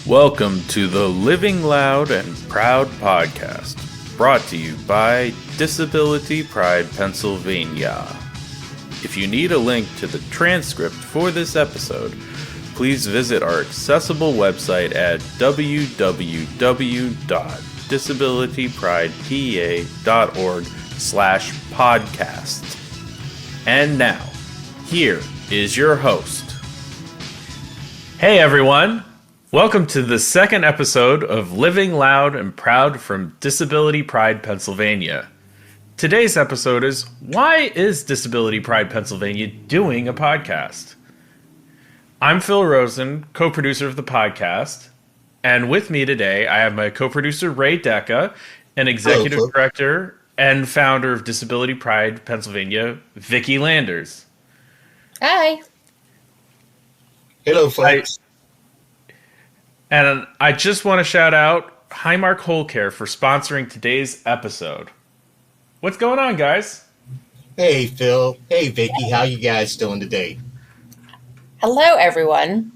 Welcome to the Living Loud and Proud podcast, brought to you by Disability Pride, Pennsylvania. If you need a link to the transcript for this episode, please visit our accessible website at www.disabilitypridepa.org/podcast. And now, here is your host. Hey everyone! Welcome to the second episode of Living Loud and Proud from Disability Pride, Pennsylvania. Today's episode is, why is Disability Pride, Pennsylvania doing a podcast? I'm Phill Rosen, co-producer of the podcast, and with me today I have my co-producer Ray Deca and Executive Director and founder of Disability Pride, Pennsylvania, Vicki Landers. Hi. Hello, folks. And I just want to shout out Highmark Holcare for sponsoring today's episode. What's going on, guys? Hey, Phil. Hey, Vicki. How you guys doing today? Hello, everyone.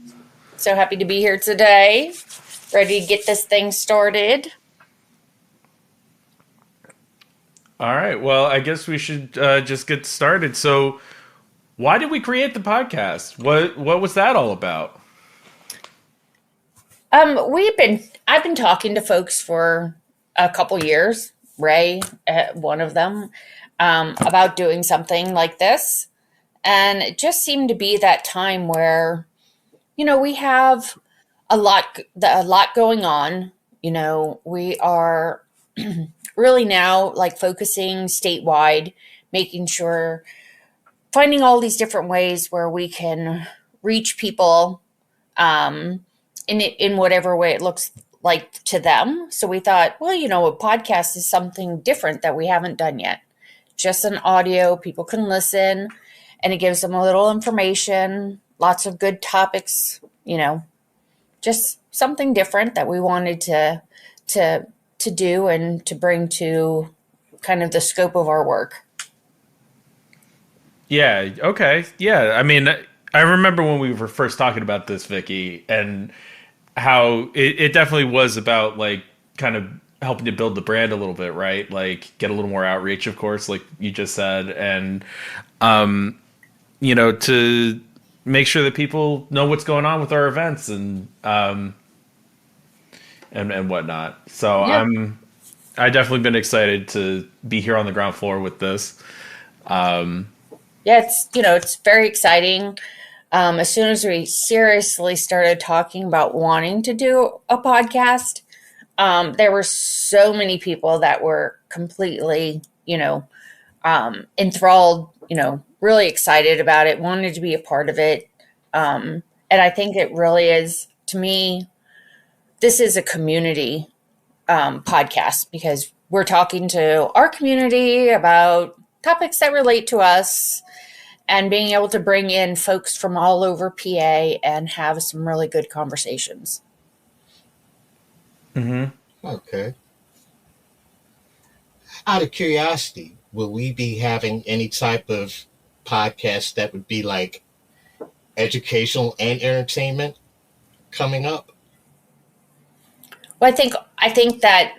So happy to be here today. Ready to get this thing started. All right. Well, I guess we should just get started. So why did we create the podcast? What was that all about? I've been talking to folks for a couple years, Ray, one of them, about doing something like this. And it just seemed to be that time where, we have a lot going on. We are really now like focusing statewide, making sure, finding all these different ways where we can reach people, in whatever way it looks like to them. So we thought, well, a podcast is something different that we haven't done yet. Just an audio, people can listen, and it gives them a little information, lots of good topics, just something different that we wanted to do and to bring to kind of the scope of our work. Yeah, okay. Yeah, I mean, I remember when we were first talking about this, Vicki, and how it definitely was about like kind of helping to build the brand a little bit, right? Like get a little more outreach, of course, like you just said, and to make sure that people know what's going on with our events and whatnot. So yeah. I definitely been excited to be here on the ground floor with this. It's very exciting. As soon as we seriously started talking about wanting to do a podcast, there were so many people that were completely, enthralled, really excited about it, wanted to be a part of it. And I think it really is, to me, this is a community podcast because we're talking to our community about topics that relate to us, and being able to bring in folks from all over PA and have some really good conversations. Mm-hmm. Okay. Out of curiosity, will we be having any type of podcast that would be like educational and entertainment coming up? Well, I think that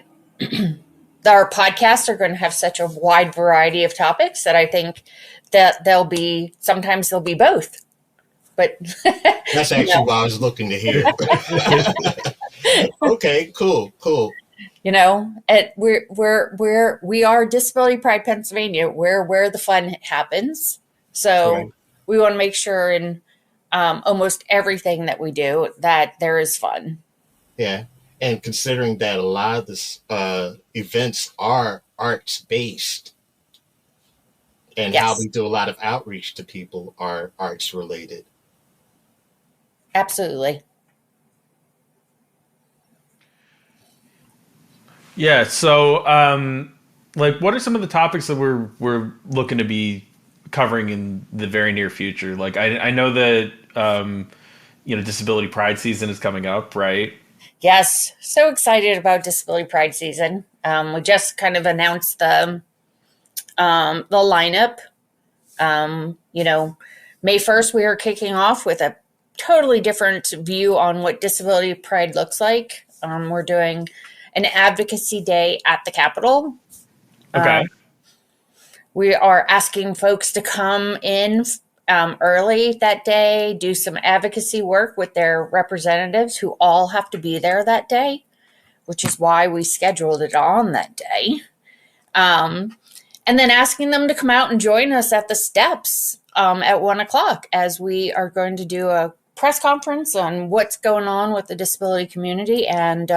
our podcasts are going to have such a wide variety of topics that I think that sometimes they'll be both. But that's actually what I was looking to hear. Okay, cool. We are Disability Pride Pennsylvania. We're where the fun happens. So right. We want to make sure in almost everything that we do that there is fun. Yeah. And considering that a lot of this events are arts-based, and yes, how we do a lot of outreach to people are arts-related. Absolutely. Yeah. So, what are some of the topics that we're looking to be covering in the very near future? Like, I know that Disability Pride season is coming up, right? Yes, so excited about Disability Pride season. We just kind of announced the lineup. May 1st, we are kicking off with a totally different view on what disability pride looks like. We're doing an advocacy day at the Capitol. Okay. We are asking folks to come in early that day, do some advocacy work with their representatives who all have to be there that day, which is why we scheduled it on that day. And then asking them to come out and join us at the steps at 1:00 as we are going to do a press conference on what's going on with the disability community and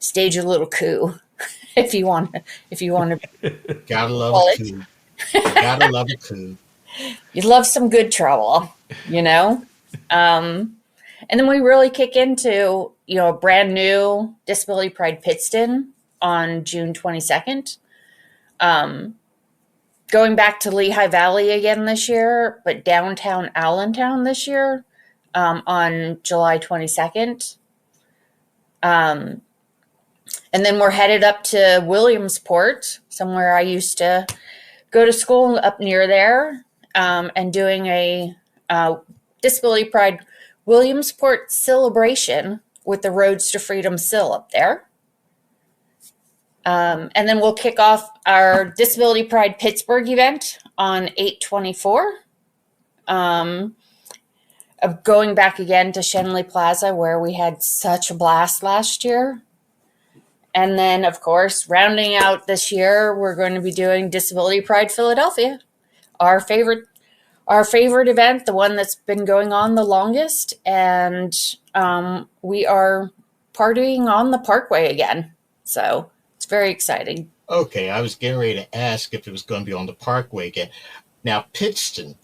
stage a little coup, if you want to. Gotta love a coup. Gotta love a coup. You love some good trouble, you know? And then we really kick into, a brand new Disability Pride Pittston on June 22nd. Going back to Lehigh Valley again this year, but downtown Allentown this year on July 22nd. And then we're headed up to Williamsport, somewhere I used to go to school up near there, and doing a Disability Pride Williamsport celebration with the Roads to Freedom Sill up there. And then we'll kick off our Disability Pride Pittsburgh event on 8/24. Of going back again to Schenley Plaza, where we had such a blast last year. And then, of course, rounding out this year, we're going to be doing Disability Pride Philadelphia, our favorite event, the one that's been going on the longest. And we are partying on the Parkway again. So it's very exciting. Okay, I was getting ready to ask if it was going to be on the Parkway again. Now, Pittston,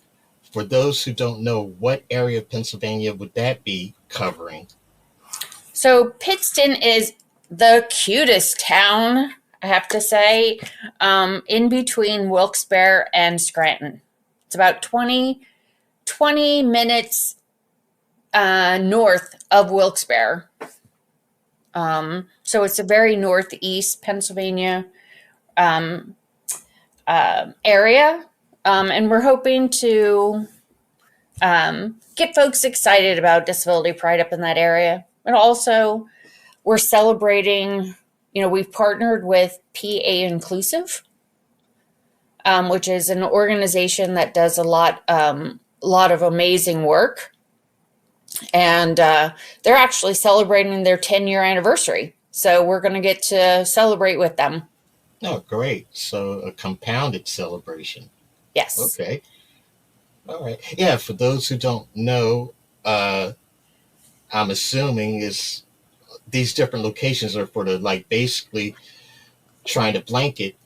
for those who don't know, what area of Pennsylvania would that be covering? So Pittston is the cutest town, I have to say, in between Wilkes-Barre and Scranton. It's about 20 minutes north of Wilkes-Barre. So it's a very northeast Pennsylvania area. And we're hoping to get folks excited about Disability Pride up in that area. And also, we're celebrating, we've partnered with PA Inclusive, which is an organization that does a lot of amazing work. And they're actually celebrating their 10-year anniversary. So we're going to get to celebrate with them. Oh, great. So a compounded celebration. Yes. Okay. All right. Yeah, for those who don't know, I'm assuming these different locations are for basically trying to blanket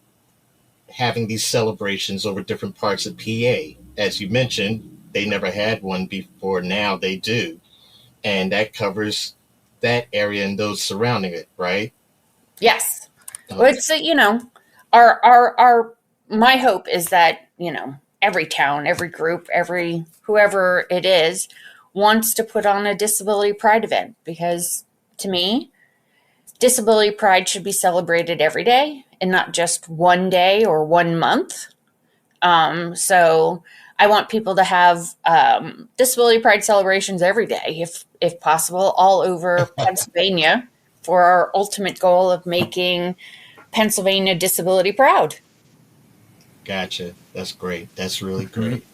having these celebrations over different parts of PA. As you mentioned, they never had one before. Now they do. And that covers that area and those surrounding it, right? Yes. Well, it's, our my hope is that, every town, every group, whoever it is wants to put on a Disability Pride event, because to me, Disability Pride should be celebrated every day and not just one day or 1 month. So I want people to have Disability Pride celebrations every day, if possible, all over Pennsylvania, for our ultimate goal of making Pennsylvania disability proud. Gotcha. That's great. That's really great.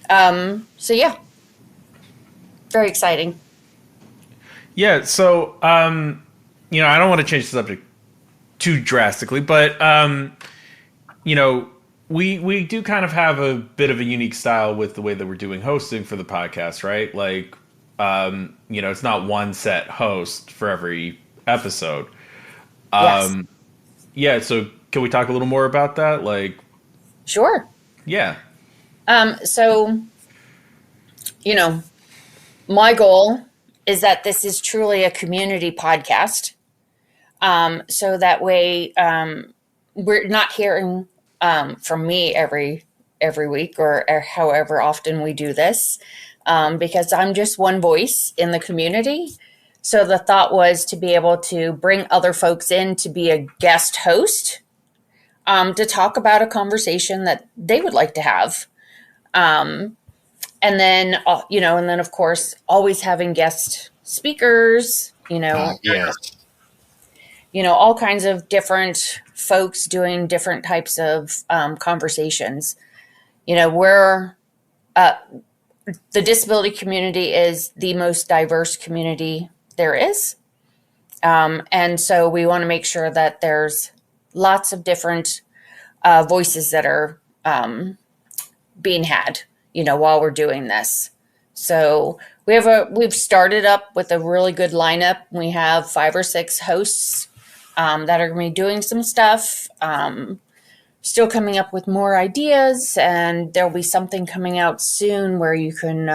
So yeah, very exciting. Yeah. So, I don't want to change the subject too drastically, but, we do kind of have a bit of a unique style with the way that we're doing hosting for the podcast, right? Like, it's not one set host for every episode. Yes. Yeah. So can we talk a little more about that? Like, Sure. Yeah. So, my goal is that this is truly a community podcast. So that way, we're not hearing from me every week or however often we do this, because I'm just one voice in the community. So the thought was to be able to bring other folks in to be a guest host, to talk about a conversation that they would like to have. and then, and then of course, always having guest speakers, Yes. All kinds of different folks doing different types of conversations. We're the disability community is the most diverse community there is. And so we want to make sure that there's lots of different voices that are being had, while we're doing this. So we've started up with a really good lineup. We have 5 or 6 hosts that are going to be doing some stuff. Still coming up with more ideas, and there'll be something coming out soon where you can,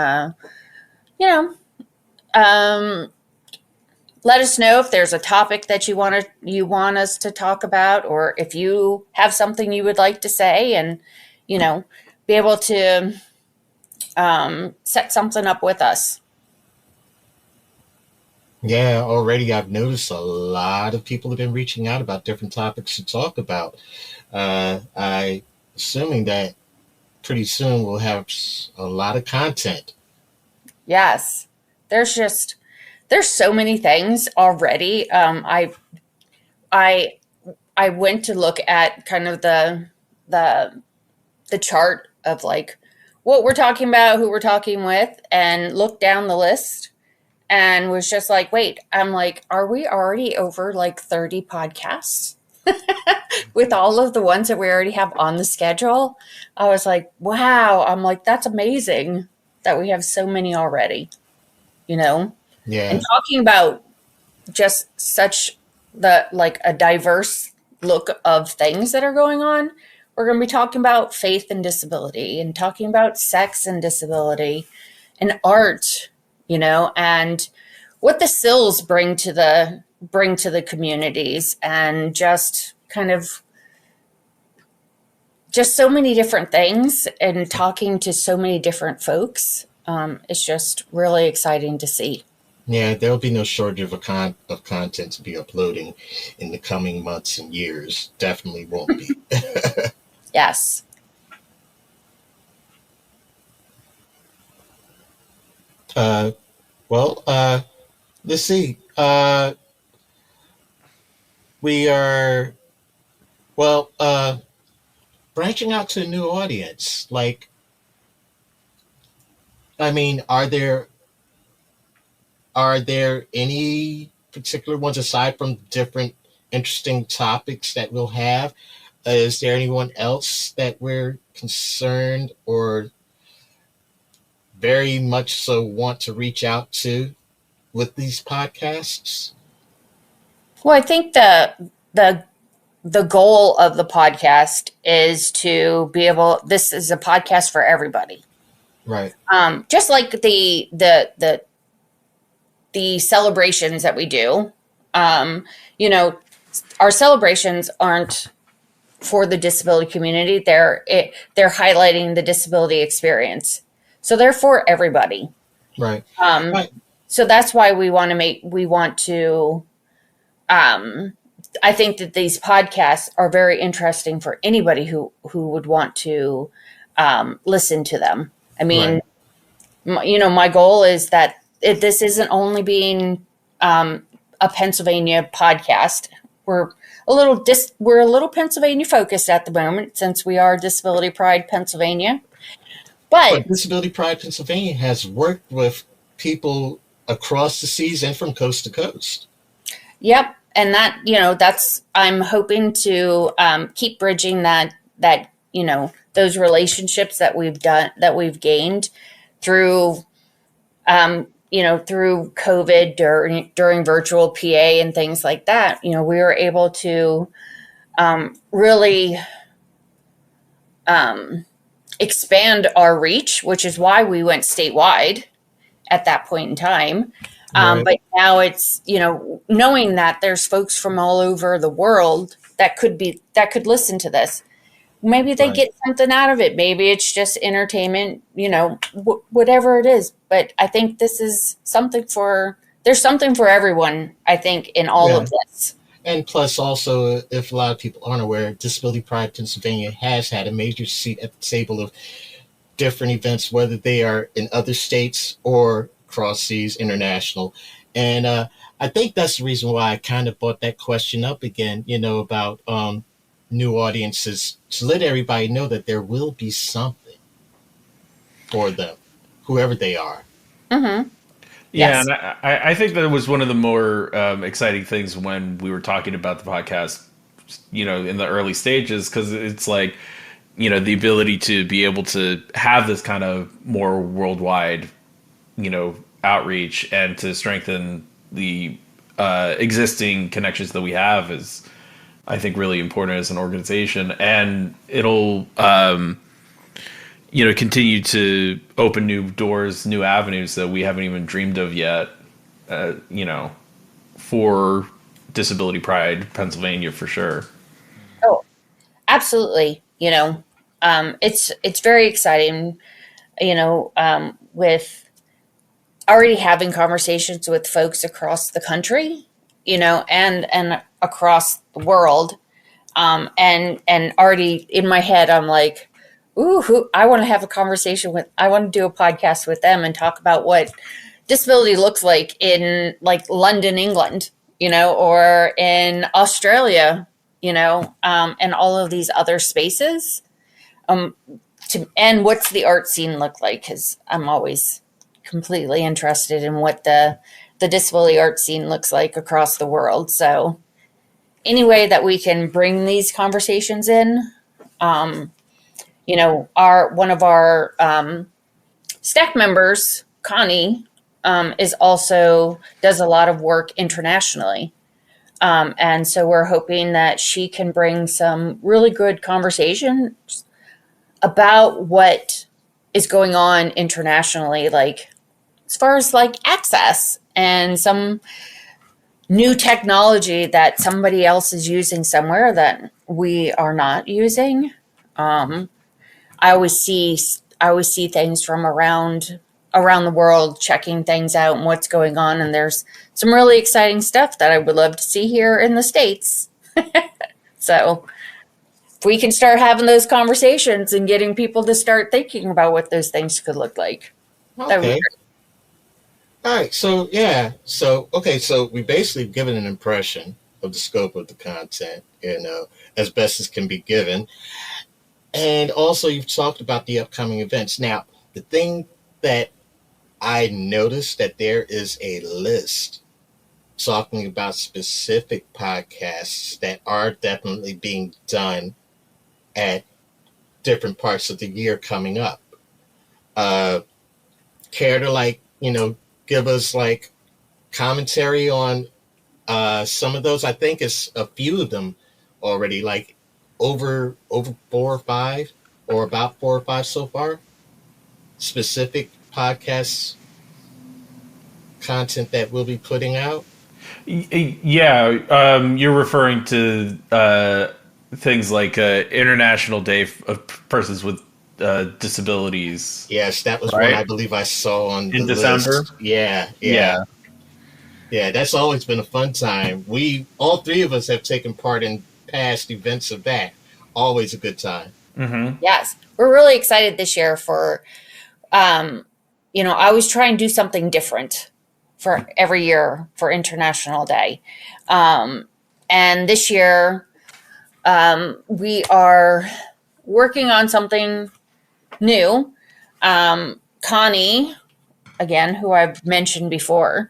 let us know if there's a topic that you want us to talk about, or if you have something you would like to say, and be able to set something up with us. Yeah, already I've noticed a lot of people have been reaching out about different topics to talk about. I assuming that pretty soon we'll have a lot of content. Yes, there's so many things already. I went to look at kind of the chart of like what we're talking about, who we're talking with, and looked down the list and was just like, wait, I'm like, are we already over like 30 podcasts with all of the ones that we already have on the schedule? I was like, wow. I'm like, that's amazing that we have so many already, Yeah. And talking about just such a diverse look of things that are going on. We're going to be talking about faith and disability, and talking about sex and disability, and art, and what the Phills bring to the communities, and just kind of just so many different things, and talking to so many different folks. It's just really exciting to see. Yeah, there'll be no shortage of content to be uploading in the coming months and years. Definitely won't be. Yes. Let's see. We are, branching out to a new audience. Like, I mean, are there any particular ones aside from different interesting topics that we'll have? Is there anyone else that we're concerned or very much so want to reach out to with these podcasts? Well, I think the goal of the podcast is to be able. This is a podcast for everybody, right? Just like the celebrations that we do. Our celebrations aren't for the disability community. They're highlighting the disability experience. So they're for everybody. Right. Right. So that's why we want to, I think that these podcasts are very interesting for anybody who would want to listen to them. I mean, right. My goal is that this isn't only being a Pennsylvania podcast. We're a little Pennsylvania focused at the moment, since we are Disability Pride Pennsylvania. But Disability Pride Pennsylvania has worked with people across the seas and from coast to coast. Yep. And that's, I'm hoping to keep bridging that, those relationships that we've gained through, through COVID during virtual PA and things like that. We were able to really expand our reach, which is why we went statewide at that point in time. Right. But now it's, knowing that there's folks from all over the world that could listen to this. Maybe they get something out of it. Maybe it's just entertainment, whatever it is. But I think this is there's something for everyone, I think, in all of this. And plus, also, if a lot of people aren't aware, Disability Pride Pennsylvania has had a major seat at the table of different events, whether they are in other states or cross seas, international. And I think that's the reason why I kind of brought that question up again, about new audiences, to let everybody know that there will be something for them, whoever they are. Mm-hmm. Yeah, Yes. and I think that was one of the more exciting things when we were talking about the podcast, in the early stages, because it's like, the ability to be able to have this kind of more worldwide, outreach and to strengthen the existing connections that we have is, I think, really important as an organization, and it'll continue to open new doors, new avenues that we haven't even dreamed of yet. For Disability Pride Pennsylvania, for sure. Oh, absolutely. It's very exciting. With already having conversations with folks across the country, and across the world. And already in my head, I'm like, ooh, I want to have a conversation with, I want to do a podcast with them and talk about what disability looks like in like London, England, or in Australia, and all of these other spaces. Um, and what's the art scene look like? Because I'm always completely interested in what the disability art scene looks like across the world. So any way that we can bring these conversations in, um, our one of our staff members, Connie, is also does a lot of work internationally. And so we're hoping that she can bring some really good conversations about what is going on internationally, like as far as like access and some new technology that somebody else is using somewhere that we are not using. Um, I always see things from around the world, checking things out and what's going on, and there's some really exciting stuff that I would love to see here in the States. So if we can start having those conversations and getting people to start thinking about what those things could look like, that would be Okay. All right. So, yeah. So, okay. So we basically given an impression of the scope of the content, as best as can be given. And also, you've talked about the upcoming events. Now, the thing that I noticed that there is a list talking about specific podcasts that are definitely being done at different parts of the year coming up. Uh, Care to give us commentary on some of those? I think it's a few of them already, like over 4 or 5, or about 4 or 5 so far. Specific podcasts content that we'll be putting out. Yeah, you're referring to things like International Day of Persons with Disabilities, Yes, that was one right? I believe I saw on In the December. list. Yeah, yeah, Yeah. yeah. That's always been a fun time. We all three of us have taken part in past events of that. Always a good time. Mm-hmm. yes. We're really excited this year for I always try and do something different for every year for International Day. Um, and this year, we are working on something new. Connie, again, who I've mentioned before,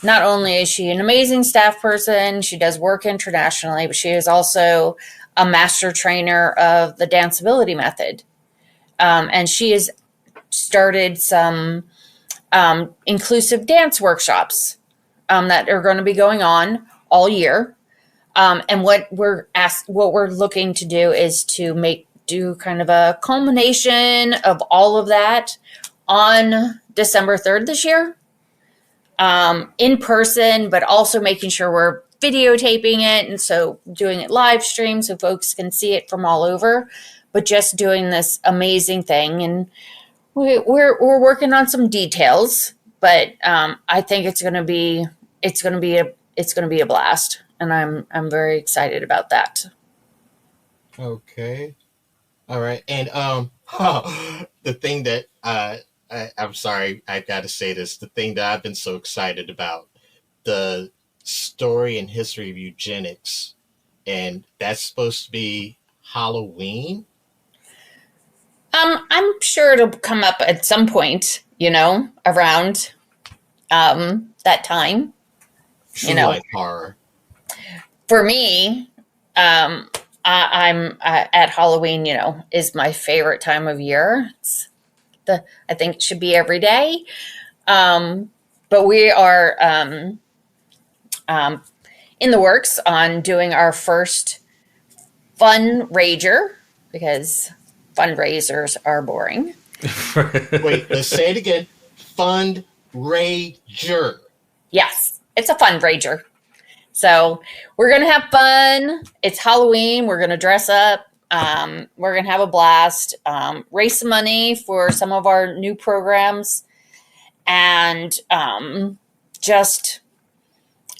not only is she an amazing staff person, she does work internationally, but she is also a master trainer of the danceability method. And she has started some inclusive dance workshops that are going to be going on all year. And what we're looking to do is to do kind of a culmination of all of that on December 3rd this year, in person, but also making sure we're videotaping it, and so doing it live stream so folks can see it from all over. But just doing this amazing thing, and we're working on some details, but I think it's going to be a blast, and I'm very excited about that. Okay. All right. And The thing that I'm sorry, I got to say this. The thing that I've been so excited about, the story and history of eugenics, and that's supposed to be Halloween. I'm sure it'll come up at some point, around that time. True life horror. For me, I'm at Halloween. Is my favorite time of year. I think it should be every day. But we are in the works on doing our first fundraiser because fundraisers are boring. Wait, let's say it again. Fundraiser. Yes, it's a fundraiser. So we're going to have fun. It's Halloween. We're going to dress up. We're going to have a blast, raise some money for some of our new programs, and just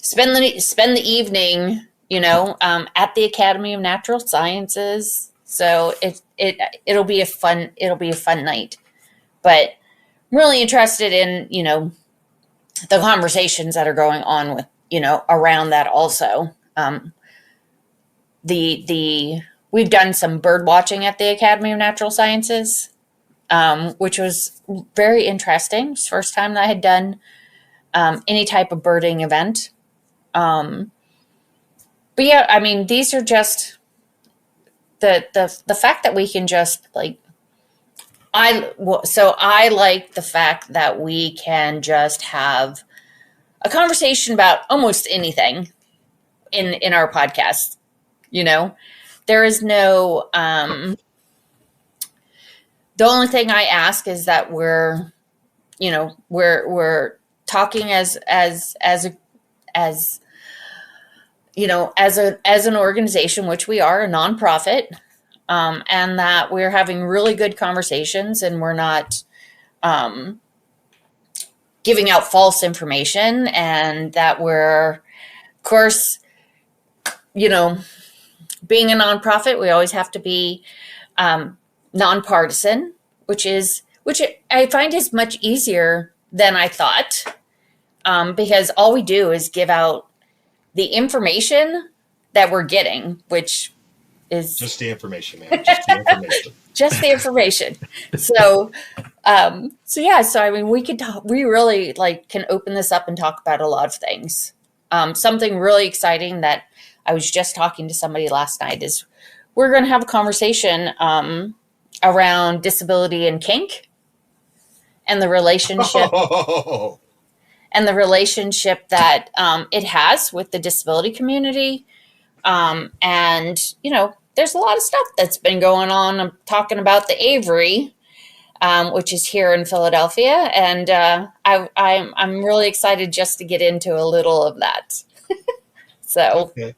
spend the evening, at the Academy of Natural Sciences. So it'll be a fun night. But I'm really interested in, the conversations that are going on with, around that also. We've done some bird watching at the Academy of Natural Sciences, which was very interesting. It's the first time that I had done any type of birding event. But yeah, I mean, these are just the fact that we can just I like the fact that we can just have a conversation about almost anything in our podcast. There is no the only thing I ask is that we're talking as an organization, which we are, a nonprofit, and that we're having really good conversations, and we're not giving out false information, and that we're, of course, being a nonprofit, we always have to be nonpartisan, which I find is much easier than I thought, because all we do is give out the information that we're getting, which is just the information, man. Just the information. Just the information. So I mean, we really can open this up and talk about a lot of things. Something really exciting that I was just talking to somebody last night is we're going to have a conversation around disability and kink and the relationship and the relationship that it has with the disability community. And there's a lot of stuff that's been going on. I'm talking about the Avery, which is here in Philadelphia, and I'm really excited just to get into a little of that. So, okay.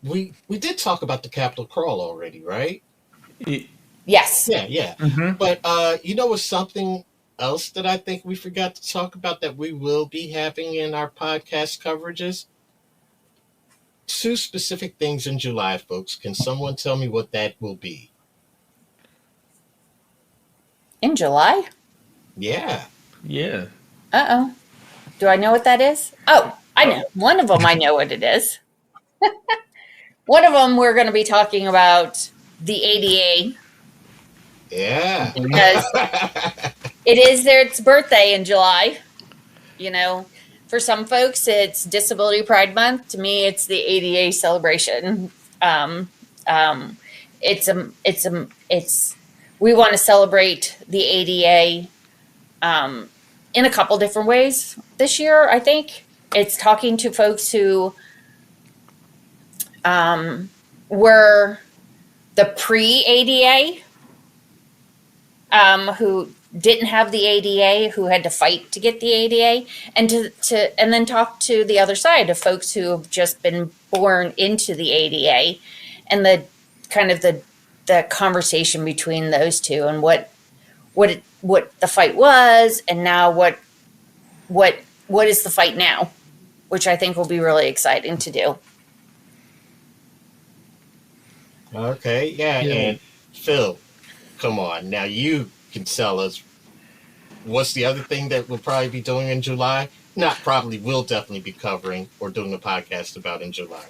We did talk about the Capitol Crawl already, right? Yes. Yeah. Mm-hmm. But what's something else that I think we forgot to talk about that we will be having in our podcast coverages? 2 specific things in July, folks. Can someone tell me what that will be? In July? Yeah. Uh-oh. Do I know what that is? Oh, I know. One of them I know what it is. One of them we're going to be talking about the ADA. Yeah. Because it is its birthday in July. For some folks, it's Disability Pride Month. To me, it's the ADA celebration. We want to celebrate the ADA in a couple different ways this year. I think it's talking to folks who were the pre-ADA, who didn't have the ADA, who had to fight to get the ADA, and and then talk to the other side of folks who have just been born into the ADA, and the kind of the conversation between those two, and what the fight was, and now what is the fight now, which I think will be really exciting to do. Okay, yeah. And Phill, come on. Now you can tell us what's the other thing that we'll probably be doing in July? Not probably, we'll definitely be covering or doing a podcast about in July.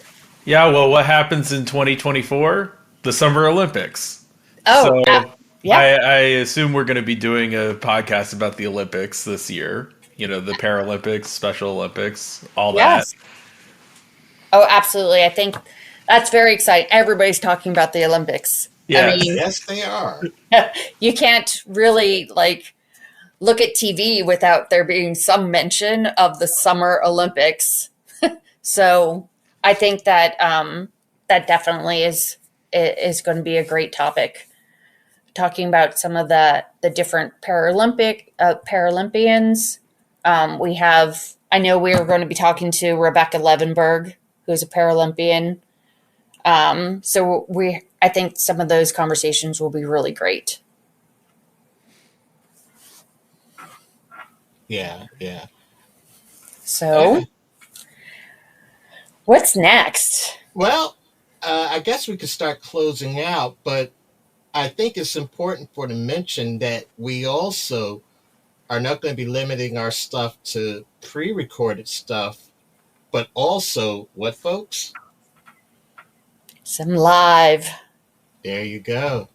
Yeah, well, what happens in 2024? The Summer Olympics. Oh, So yeah. I assume we're going to be doing a podcast about the Olympics this year. You know, the Paralympics, Special Olympics, all Yes. that. Oh, absolutely. I think that's very exciting. Everybody's talking about the Olympics. Yes. I mean, Yes, they are. you can't really look at TV without there being some mention of the Summer Olympics. So I think that that definitely is going to be a great topic. Talking about some of the different Paralympians. We have. I know we are going to be talking to Rebecca Levenberg, who's a Paralympian. So I think some of those conversations will be really great. Yeah. So, what's next? Well, I guess we could start closing out, but I think it's important to mention that we also are not going to be limiting our stuff to pre-recorded stuff, but also what, folks? Some live. There you go.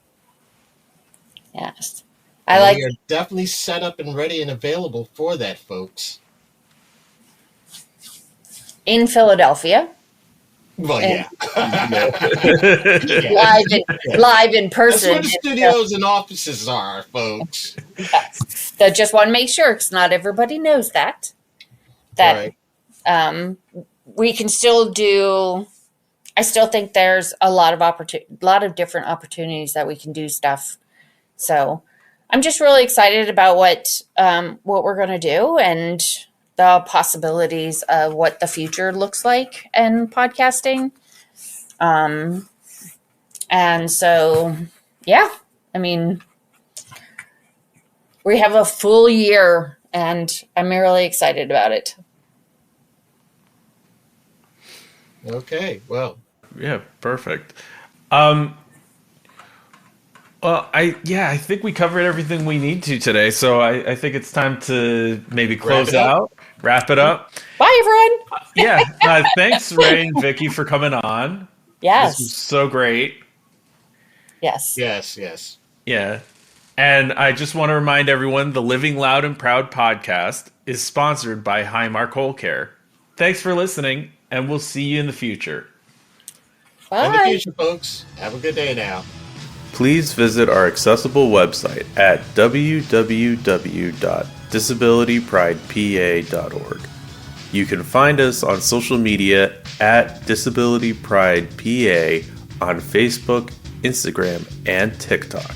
Yes. We are definitely set up and ready and available for that, folks. In Philadelphia. Well, yeah. Live in person. That's where the studios and offices are, folks. Yes. So just want to make sure, because not everybody knows that. Right. We can still do. I still think there's a lot of different opportunities that we can do stuff. So I'm just really excited about what we're going to do and the possibilities of what the future looks like in podcasting. And so, yeah, I mean, we have a full year and I'm really excited about it. Okay, well. Yeah, perfect. Well, I think we covered everything we need to today. So I think it's time to maybe wrap it up. Bye, everyone. Yeah. Thanks, Ray and Vicki, for coming on. Yes. This was so great. Yes. Yes. Yeah. And I just want to remind everyone, the Living Loud and Proud podcast is sponsored by Highmark Hole Care. Thanks for listening, and we'll see you in the future. Bye. In the future, folks. Have a good day now. Please visit our accessible website at www.disabilitypridepa.org. You can find us on social media at Disability Pride PA on Facebook, Instagram, and TikTok.